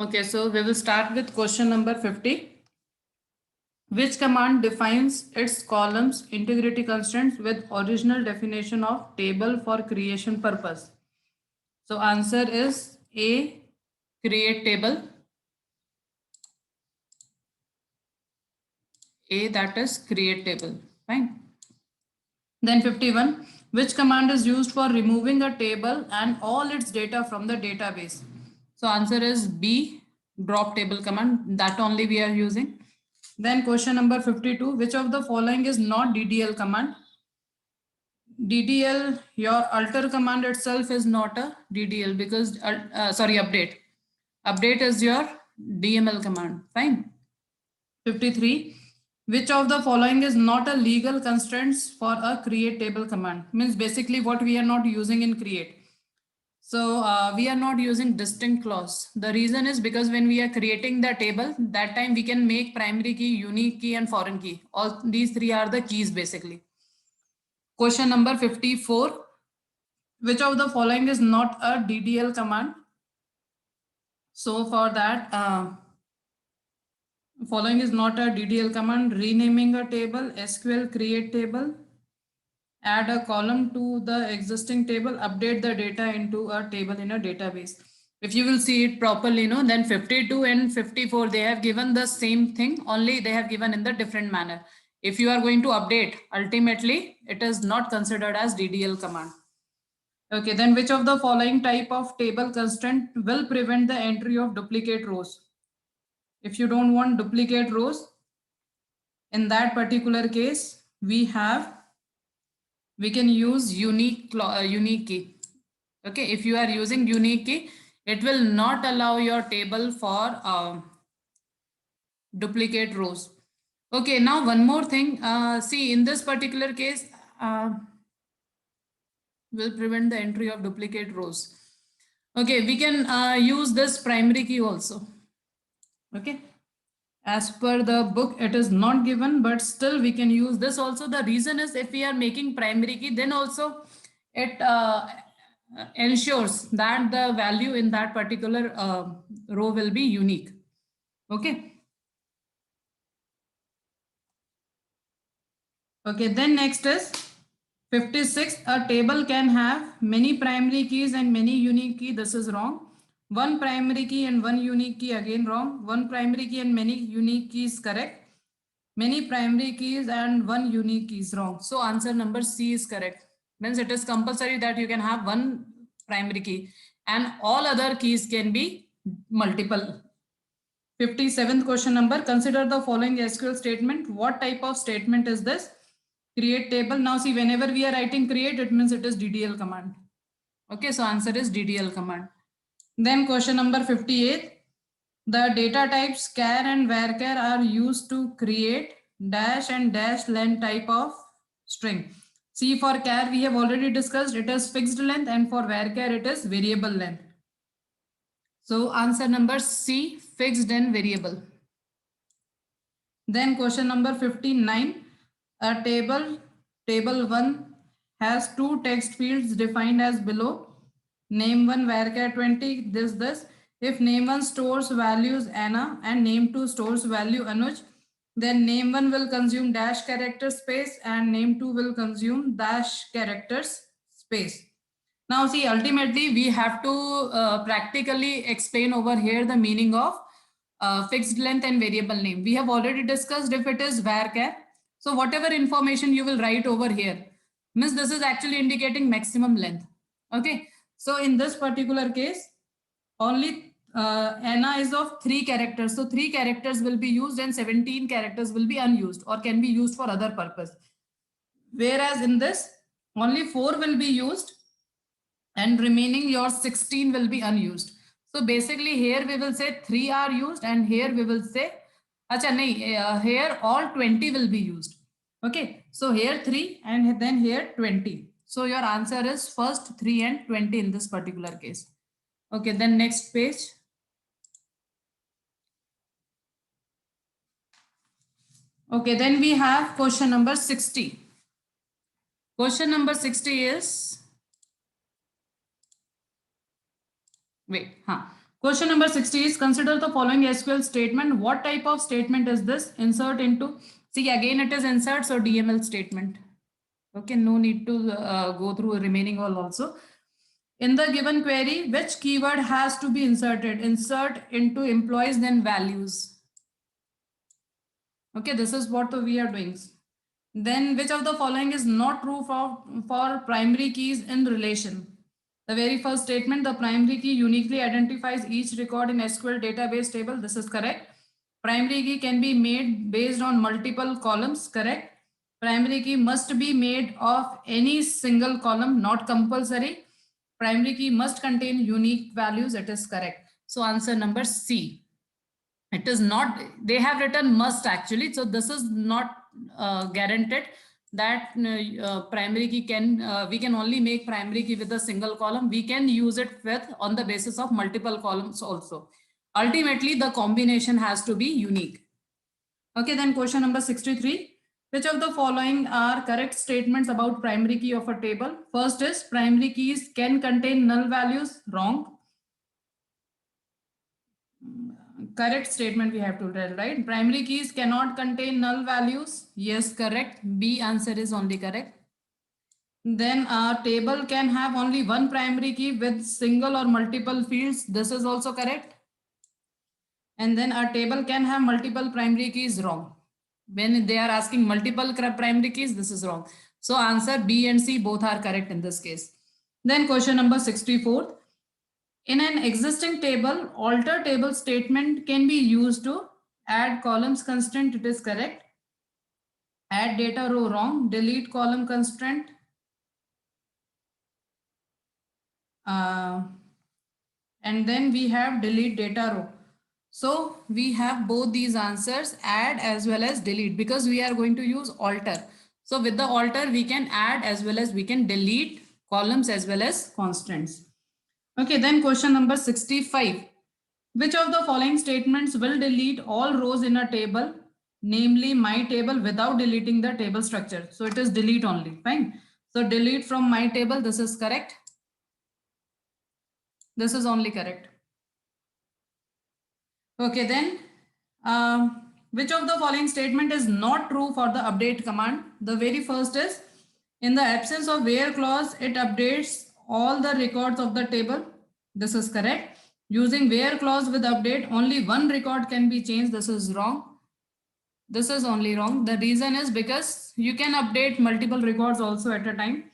Okay, so we will start with question number 50. Which command defines its columns integrity constraints with original definition of table for creation purpose? So answer is A, create table. A, that is create table. Fine. Then 51. Which command is used for removing a table and all its data from the database? So answer is B, drop table command. That only we are using. Then question number 52. Which of the following is not DDL command? DDL, your alter command itself is not a DDL because, update. Update is your DML command. Fine. 53. Which of the following is not a legal constraints for a create table command? Means basically what we are not using in create. So we are not using distinct clause. The reason is because when we are creating the table, that time we can make primary key, unique key and foreign key. All these three are the keys basically. Question number 54. Which of the following is not a DDL command? So for that, following is not a DDL command: renaming a table, SQL create table, add a column to the existing table, update the data into a table in a database. If you will see it properly, then 52 and 54, they have given the same thing, only they have given in the different manner. If you are going to update, ultimately, it is not considered as DDL command. Okay, then which of the following type of table constraint will prevent the entry of duplicate rows? If you don't want duplicate rows, in that particular case, we can use unique key. Okay, if you are using unique key, it will not allow your table for duplicate rows. Okay, now one more thing. See, in this particular case, will prevent the entry of duplicate rows. Okay, we can use this primary key also. Okay, as per the book, it is not given, but still we can use this also. The reason is if we are making primary key, then also it ensures that the value in that particular row will be unique. Okay. Okay, then next is 56. A table can have many primary keys and many unique key. This is wrong. One primary key and one unique key, again wrong. One primary key and many unique keys, correct. Many primary keys and one unique key is wrong. So answer number C is correct. Means it is compulsory that you can have one primary key and all other keys can be multiple. 57th question number. Consider the following SQL statement. What type of statement is this? Create table. Now see, whenever we are writing create, it means it is DDL command. Okay, so answer is DDL command. Then question number 58. The data types char and varchar are used to create dash and dash length type of string. See, for char we have already discussed, it is fixed length, and for varchar it is variable length. So answer number C, fixed and variable. Then question number 59. A table 1 has two text fields defined as below. Name 1 varchar 20, this. If name 1 stores values Anna and name 2 stores value Anuj, then name 1 will consume dash character space and name 2 will consume dash characters space. Now see, ultimately we have to practically explain over here the meaning of fixed length and variable name. We have already discussed if it is varchar. So whatever information you will write over here, means this is actually indicating maximum length. Okay. So in this particular case, only Anna is of 3 characters. So 3 characters will be used and 17 characters will be unused or can be used for other purpose. Whereas in this, only 4 will be used and remaining your 16 will be unused. So basically here we will say 3 are used and here we will say, here all 20 will be used. Okay, so here 3 and then here 20. So your answer is first 3 and 20 in this particular case. Okay, then next page. Okay, then we have question number 60. Question number 60 is, Question number 60 is consider the following SQL statement. What type of statement is this? Insert into, see again it is insert, so DML statement. Okay, no need to go through remaining all also. In the given query, which keyword has to be inserted? Insert into employees, then values. Okay, this is what we are doing. Then which of the following is not true for primary keys in relation? The very first statement, the primary key uniquely identifies each record in SQL database table. This is correct. Primary key can be made based on multiple columns. Correct. Primary key must be made of any single column, not compulsory. Primary key must contain unique values. It is correct. So answer number C. It is not, they have written must actually. So this is not guaranteed that primary key can, we can only make primary key with a single column. We can use it with on the basis of multiple columns also. Ultimately, the combination has to be unique. Okay, then question number 63. Which of the following are correct statements about primary key of a table? First is primary keys can contain null values. Wrong. Correct statement we have to tell, right? Primary keys cannot contain null values. Yes, correct. B answer is only correct. Then a table can have only one primary key with single or multiple fields. This is also correct. And then a table can have multiple primary keys. Wrong. When they are asking multiple primary keys, this is wrong. So answer B and C both are correct in this case. Then question number 64. In an existing table, alter table statement can be used to add columns constraint. It is correct. Add data row. Wrong. Delete column constraint. And then we have delete data row. So we have both these answers, add as well as delete, because we are going to use alter. So with the alter, we can add as well as we can delete columns as well as constants. Okay, then question number 65. Which of the following statements will delete all rows in a table, namely my table, without deleting the table structure? So it is delete only. Fine. So delete from my table. This is correct. This is only correct. Okay, then which of the following statement is not true for the update command? The very first is, in the absence of where clause, it updates all the records of the table. This is correct. Using where clause with update, only one record can be changed. This is wrong. This is only wrong. The reason is because you can update multiple records also at a time.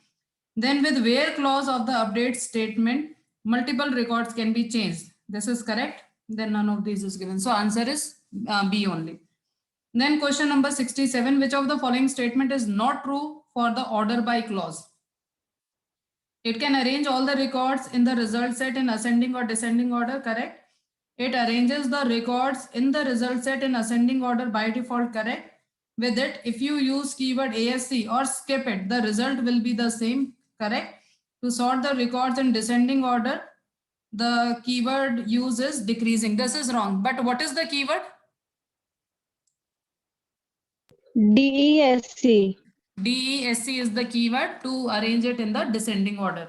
Then with where clause of the update statement, multiple records can be changed. This is correct. Then none of these is given. So answer is B only. Then question number 67. Which of the following statement is not true for the order by clause? It can arrange all the records in the result set in ascending or descending order. Correct. It arranges the records in the result set in ascending order by default. Correct. With it, if you use keyword ASC or skip it, the result will be the same. Correct. To sort the records in descending order, the keyword use is decreasing. This is wrong. But what is the keyword? DESC. DESC is the keyword to arrange it in the descending order.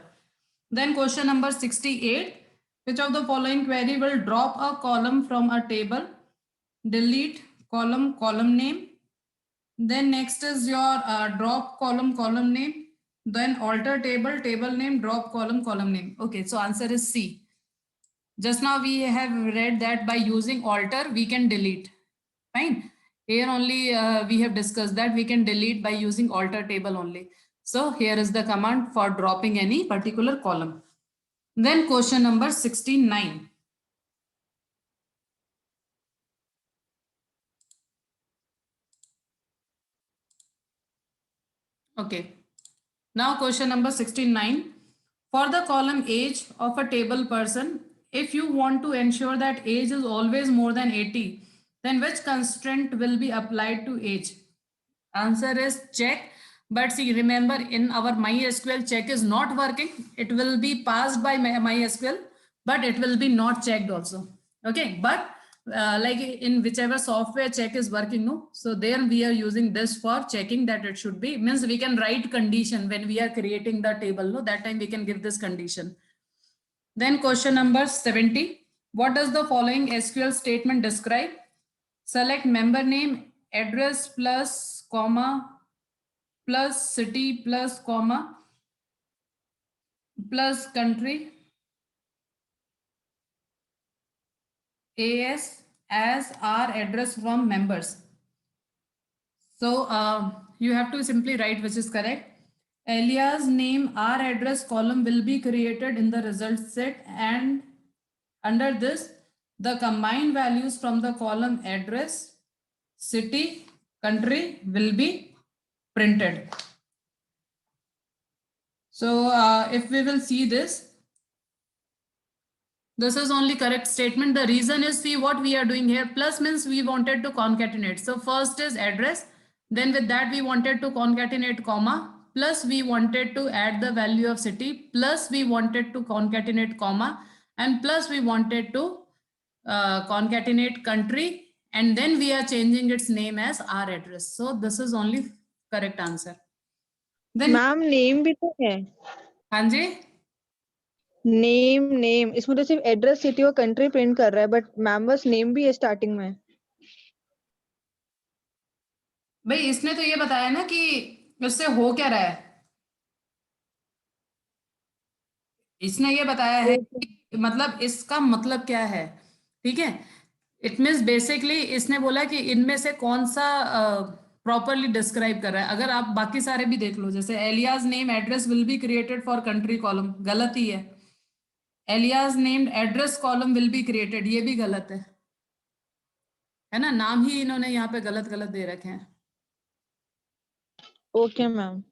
Then question number 68. Which of the following query will drop a column from a table? Delete column, column name. Then next is your drop column, column name. Then alter table, table name, drop column, column name. Okay, so answer is C. Just now we have read that by using alter, we can delete. Fine. Here only we have discussed that we can delete by using alter table only. So here is the command for dropping any particular column. Then question number 69. Okay. Now question number 69. For the column age of a table person, if you want to ensure that age is always more than 80, then which constraint will be applied to age? Answer is check. But see, remember in our MySQL, check is not working. It will be passed by MySQL, but it will be not checked also. Okay, but like in whichever software check is working, no, so there we are using this for checking that it should be, means we can write condition when we are creating the table, no, that time we can give this condition. Then question number 70. What does the following SQL statement describe? Select member name, address plus comma plus city plus comma plus country as our address from members. So you have to simply write which is correct. Elia's name, our address column will be created in the results set, and under this, the combined values from the column address, city, country will be printed. So if we will see this is only correct statement. The reason is, see what we are doing here. Plus means we wanted to concatenate. So first is address. Then with that we wanted to concatenate comma. Plus we wanted to add the value of city. Plus we wanted to concatenate comma. And plus we wanted to concatenate country. And then we are changing its name as our address. So this is only correct answer. Then ma'am name भी तो है. हाँ जी name इसमें तो सिर्फ address city और country print कर रहा है, बट मैम बस नेम भी है स्टार्टिंग में. भाई इसने तो ये बताया ना कि इससे हो क्या रहा है. इसने ये बताया है कि मतलब इसका मतलब क्या है. ठीक है. इट मीन्स बेसिकली इसने बोला कि इनमें से कौन सा प्रॉपरली डिस्क्राइब कर रहा है. अगर आप बाकी सारे भी देख लो, जैसे alias name address will be created for country column, गलत ही है. Alias named address column will be created, ये भी गलत है ना. नाम ही इन्होंने यहाँ पे गलत गलत दे रखे हैं. Okay ma'am.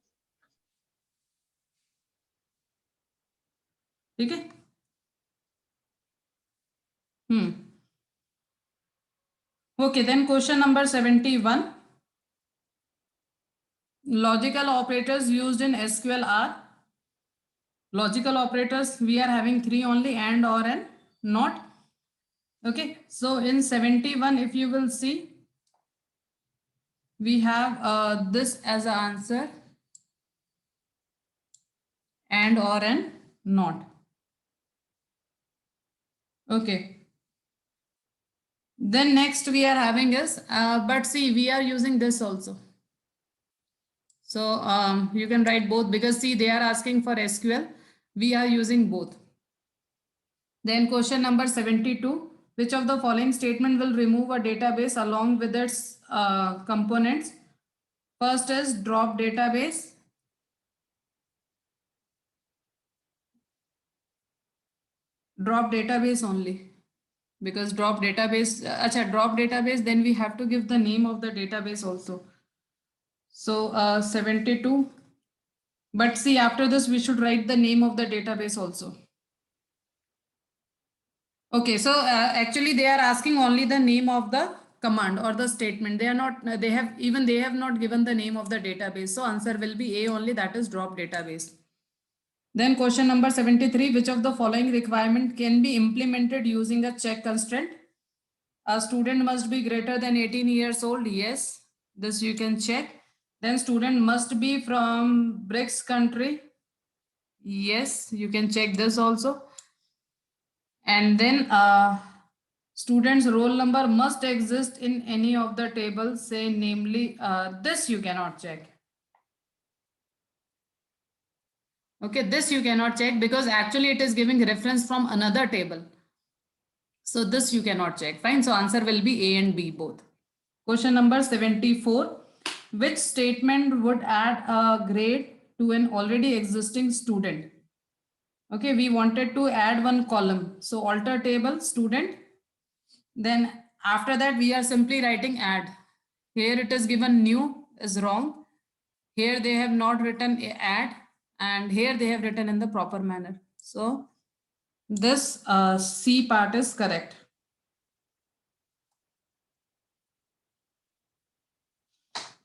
ठीक है. Okay, then question number 71. Logical operators used in SQL are, logical operators we are having 3 only, and, or, and, not. Okay, so in 71 if you will see, we have this as an answer, and, or, and, not. Okay. Then next we are having is, but see we are using this also. So you can write both, because see they are asking for SQL. We are using both. Then question number 72. Which of the following statement will remove a database along with its components? First is drop database. Drop database only. Because drop database, drop database, then we have to give the name of the database also. So 72. But see, after this, we should write the name of the database also. Okay, so actually they are asking only the name of the command or the statement. They are not, they have not given the name of the database. So answer will be A only, that is drop database. Then question number 73, which of the following requirement can be implemented using a check constraint? A student must be greater than 18 years old. Yes, this you can check. Then student must be from BRICS country. Yes, you can check this also. And then student's roll number must exist in any of the tables, say namely, this you cannot check. Okay, this you cannot check because actually it is giving reference from another table. So this you cannot check. Fine. So answer will be A and B both. Question number 74. Which statement would add a grade to an already existing student? Okay, we wanted to add one column. So alter table student. Then after that, we are simply writing add. Here it is given new is wrong. Here they have not written add, and here they have written in the proper manner. So this C part is correct.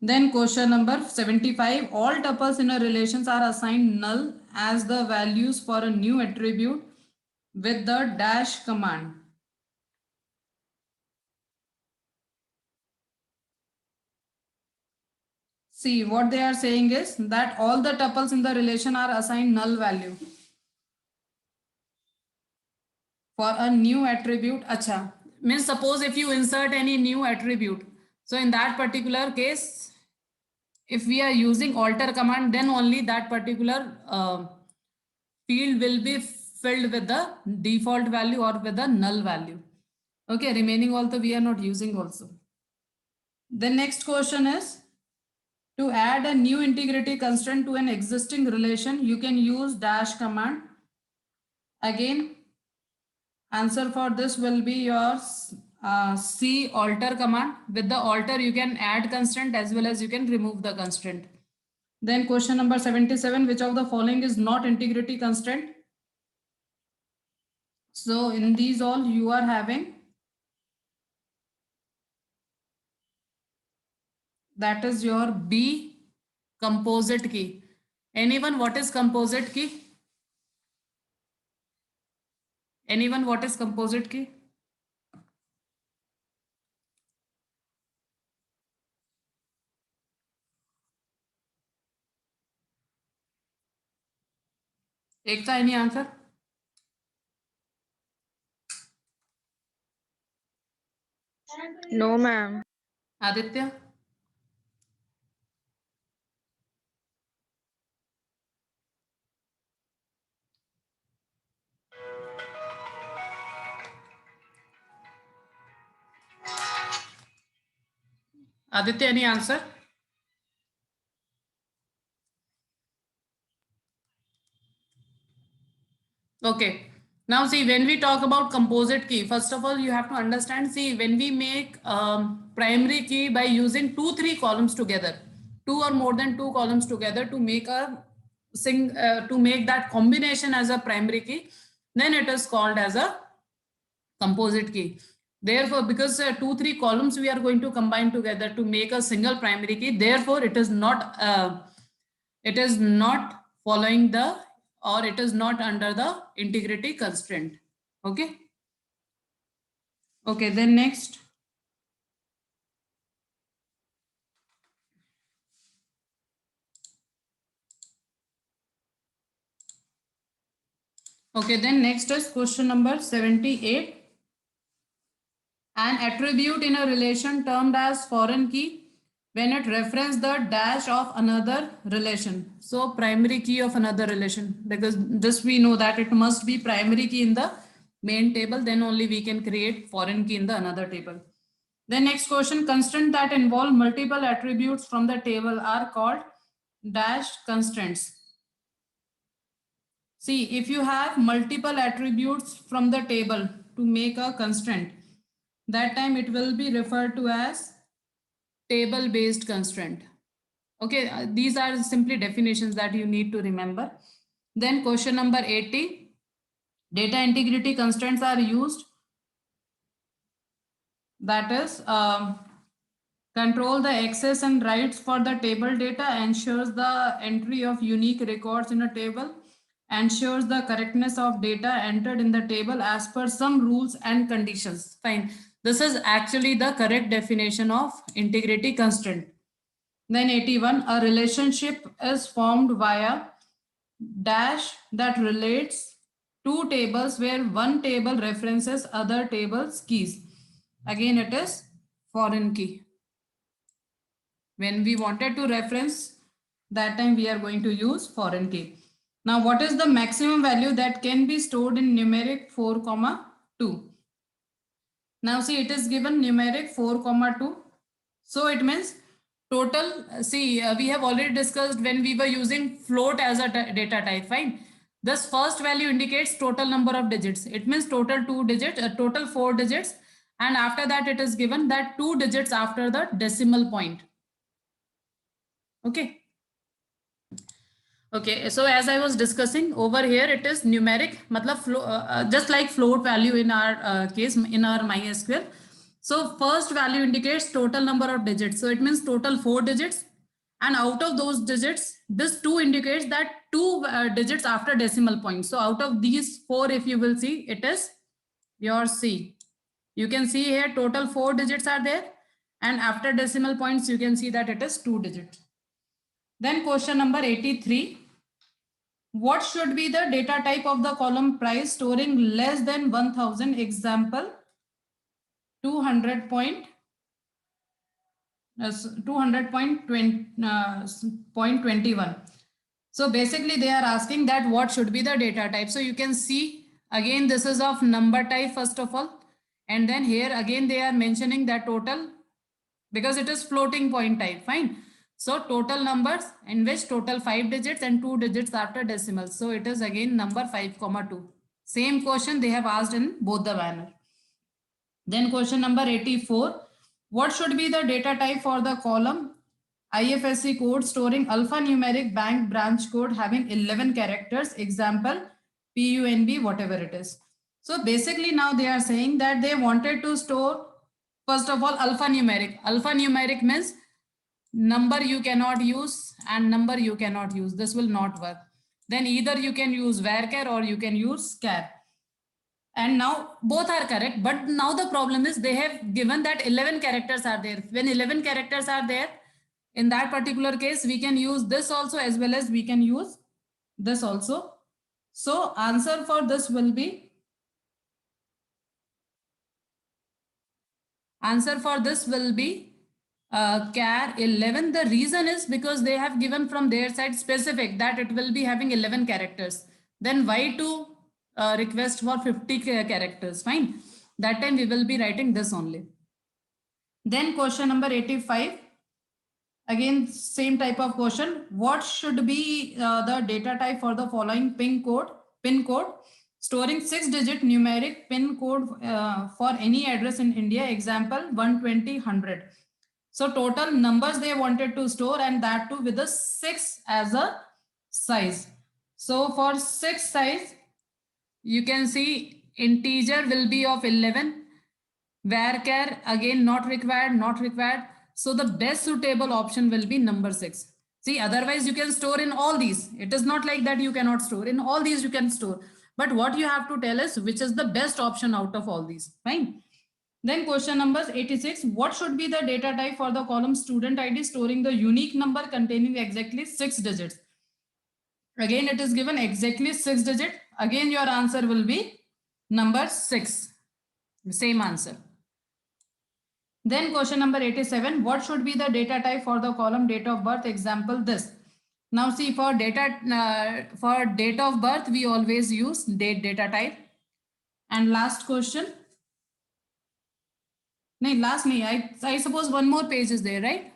Then question number 75, all tuples in a relations are assigned null as the values for a new attribute with the dash command. See, what they are saying is that all the tuples in the relation are assigned null value. for a new attribute. Acha, means suppose if you insert any new attribute, so in that particular case, if we are using alter command, then only that particular field will be filled with the default value or with the null value. Okay, remaining also we are not using also. The next question is, to add a new integrity constraint to an existing relation, you can use dash command. Again, answer for this will be your C alter command. With the alter, you can add constraint as well as you can remove the constraint. Then question number 77, which of the following is not integrity constraint? So in these all you are having, that is your B, composite key. Anyone, what is composite key? Anyone, what is composite key? Ekta, any answer? No, ma'am. Aditya? Aditya, any answer? Okay. Now see, when we talk about composite key, first of all, you have to understand, see, when we make primary key by using 2-3 columns together, 2 or more than 2 columns together to make to make that combination as a primary key, then it is called as a composite key. Therefore, because 2-3 columns we are going to combine together to make a single primary key, therefore it is not following the, or it is not under the integrity constraint. Okay. Okay, then next. Okay, then next is question number 78. An attribute in a relation termed as foreign key when it references the dash of another relation. So primary key of another relation, because this we know that it must be primary key in the main table, then only we can create foreign key in the another table. Then next question, constraints that involve multiple attributes from the table are called dash constraints. See, if you have multiple attributes from the table to make a constraint, that time it will be referred to as table based constraint. Okay, these are simply definitions that you need to remember. Then question number 80, data integrity constraints are used, that is control the access and writes for the table data, ensures the entry of unique records in a table, ensures the correctness of data entered in the table as per some rules and conditions. Fine. This is actually the correct definition of integrity constraint. Then 81, a relationship is formed via dash that relates two tables where one table references other tables keys. Again, it is foreign key. When we wanted to reference, that time we are going to use foreign key. Now, what is the maximum value that can be stored in numeric 4,2? Now, see, it is given numeric 4,2. So it means total, see, we have already discussed when we were using float as a data type, fine. This first value indicates total number of digits. It means total 2 digits, total 4 digits. And after that, it is given that 2 digits after the decimal point. Okay. Okay, so as I was discussing over here, it is numeric, matlab just like float value in our case, in our MySQL. So first value indicates total number of digits. So it means total 4 digits. And out of those digits, this 2 indicates that 2 digits after decimal point. So out of these 4, if you will see, it is your C. You can see here total 4 digits are there. And after decimal points, you can see that it is 2 digits. Then question number 83. What should be the data type of the column price storing less than 1000? Example 200.21. So basically they are asking that what should be the data type. So you can see again, this is of number type first of all. And then here again, they are mentioning that total, because it is floating point type, fine. So total numbers in which total 5 digits and 2 digits after decimals. So it is again number 5,2. Same question they have asked in both the manner. Then question number 84. What should be the data type for the column IFSC code storing alphanumeric bank branch code having 11 characters? Example PUNB, whatever it is. So basically now they are saying that they wanted to store, first of all, alphanumeric. Alphanumeric means number you cannot use and number you cannot use. This will not work. Then either you can use varchar or you can use char. And now both are correct. But now the problem is they have given that 11 characters are there. When 11 characters are there, in that particular case, we can use this also as well as we can use this also. So answer for this will be, char 11. The reason is because they have given from their side specific that it will be having 11 characters. Then why to request for 50 characters? Fine. That time we will be writing this only. Then question number 85. Again, same type of question. What should be the data type for the following PIN code? Storing 6-digit numeric PIN code for any address in India. Example 120, 100. So total numbers they wanted to store, and that too with a 6 as a size. So for 6 size, you can see integer will be of 11. Varchar again not required. So the best suitable option will be number 6. See, otherwise you can store in all these. It is not like that you cannot store. In all these you can store. But what you have to tell us which is the best option out of all these. Fine. Then question number 86. What should be the data type for the column student ID storing the unique number containing exactly 6 digits? Again, it is given exactly 6 digit. Again, your answer will be number 6. Same answer. Then question number 87. What should be the data type for the column date of birth? Example this. Now see, for date of birth, we always use data type. And last question. No, last nahi. I suppose one more page is there, right?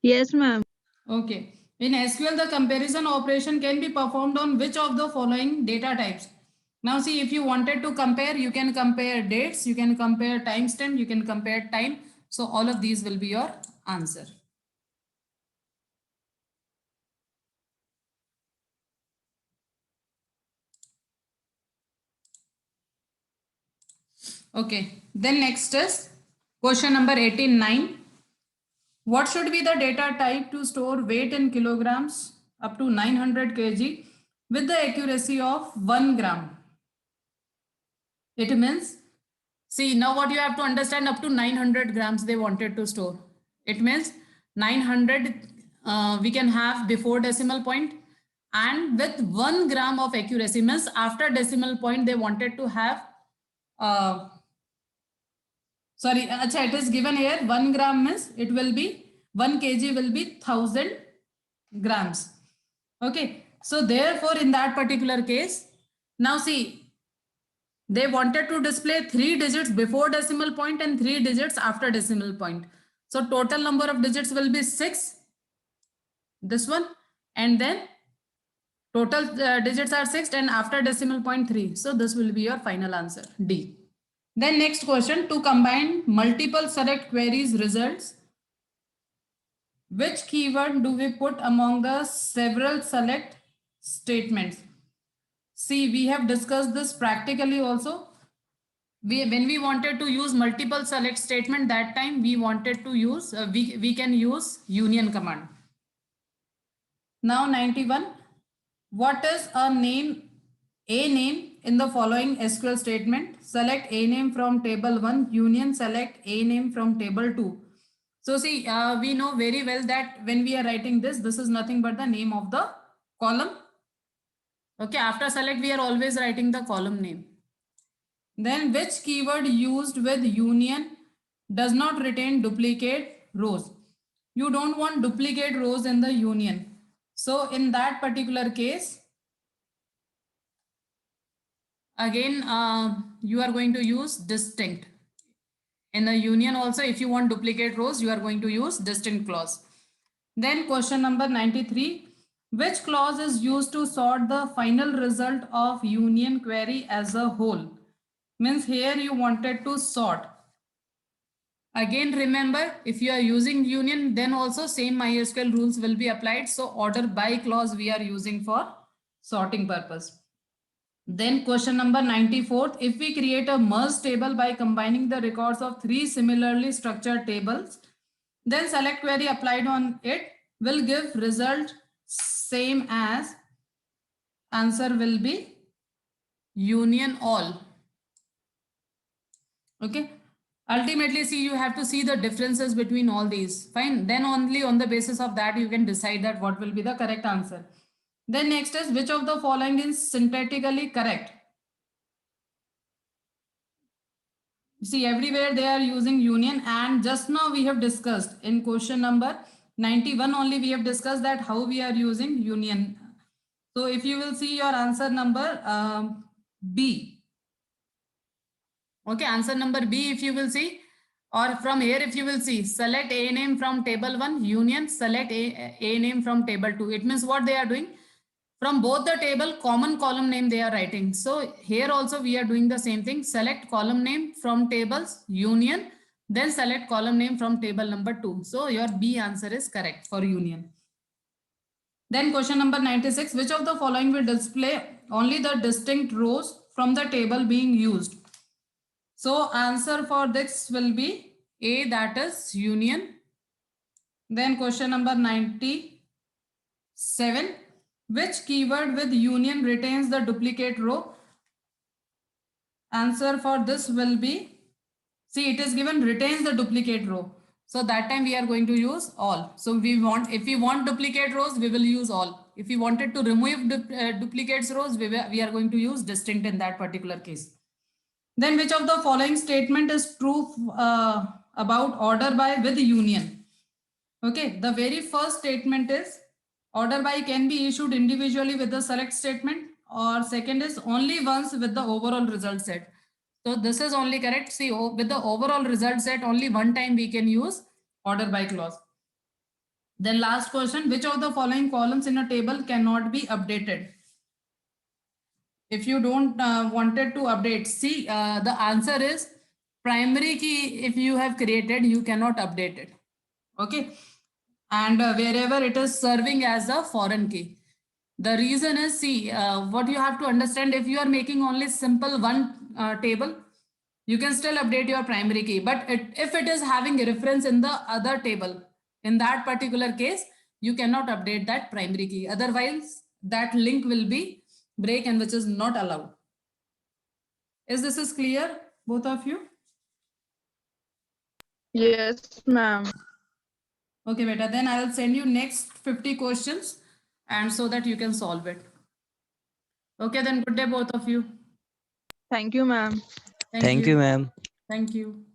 Yes, ma'am. Okay. In SQL, the comparison operation can be performed on which of the following data types? Now see, if you wanted to compare, you can compare dates, you can compare timestamp, you can compare time. So all of these will be your answer. Okay, then next is question number 89. What should be the data type to store weight in kilograms up to 900 kg with the accuracy of 1 gram? It means, see, now what you have to understand, up to 900 grams they wanted to store. It means 900 we can have before decimal point, and with 1 gram of accuracy means after decimal point they wanted to have sorry, acha, it is given here 1 gram means it will be 1 kg will be 1000 grams. Okay, so therefore in that particular case, now see, they wanted to display 3 digits before decimal point and 3 digits after decimal point. So total number of digits will be 6, this one, and then total digits are 6 and after decimal point 3. So this will be your final answer, D. Then next question, to combine multiple select queries results, which keyword do we put among the several select statements? See, we have discussed this practically also. When we wanted to use multiple select statement, that time we wanted to use, we can use union command. Now 91, what is a name in the following SQL statement? Select a name from table 1, union select a name from table 2. So see, we know very well that when we are writing this is nothing but the name of the column. Okay, after select, we are always writing the column name. Then which keyword used with union does not retain duplicate rows? You don't want duplicate rows in the union. So in that particular case, again, you are going to use distinct. In the union also, if you want duplicate rows, you are going to use distinct clause. Then question number 93. Which clause is used to sort the final result of union query as a whole? Means here you wanted to sort. Again, remember, if you are using union, then also same MySQL rules will be applied. So order by clause we are using for sorting purpose. Then question number 94. If we create a merge table by combining the records of 3 similarly structured tables, then select query applied on it will give result same as, answer will be union all. Okay. Ultimately, see, you have to see the differences between all these. Fine. Then only on the basis of that, you can decide that what will be the correct answer. Then next is which of the following is syntactically correct? See, everywhere they are using union, and just now we have discussed in question number 91 only we have discussed that how we are using union. So if you will see your answer number B. Okay, answer number B if you will see, or from here if you will see, select a name from table 1, union, select a name from table 2. It means what they are doing? From both the table, common column name they are writing. So here also we are doing the same thing. Select column name from tables, union, then select column name from table number 2. So your B answer is correct for union. Then question number 96, which of the following will display only the distinct rows from the table being used? So answer for this will be A, that is union. Then question number 97, which keyword with union retains the duplicate row? Answer for this will be, see, it is given retains the duplicate row. So that time we are going to use all. So we want, if we want duplicate rows, we will use all. If we wanted to remove duplicates rows, we are going to use distinct in that particular case. Then which of the following statement is true about order by with union? Okay, the very first statement is order by can be issued individually with the select statement, or second is only once with the overall result set. So this is only correct. See, with the overall result set, only one time we can use order by clause. Then last question, which of the following columns in a table cannot be updated? If you don't wanted to update, see, the answer is primary key. If you have created, you cannot update it. Okay. And wherever it is serving as a foreign key. The reason is, see, what you have to understand, if you are making only simple one table, you can still update your primary key. But if it is having a reference in the other table, in that particular case, you cannot update that primary key. Otherwise, that link will be break and which is not allowed. Is this is clear, both of you? Yes, ma'am. Okay, beta. Then I will send you next 50 questions and so that you can solve it. Okay, then good day, both of you. Thank you, ma'am. Thank you, ma'am. Thank you.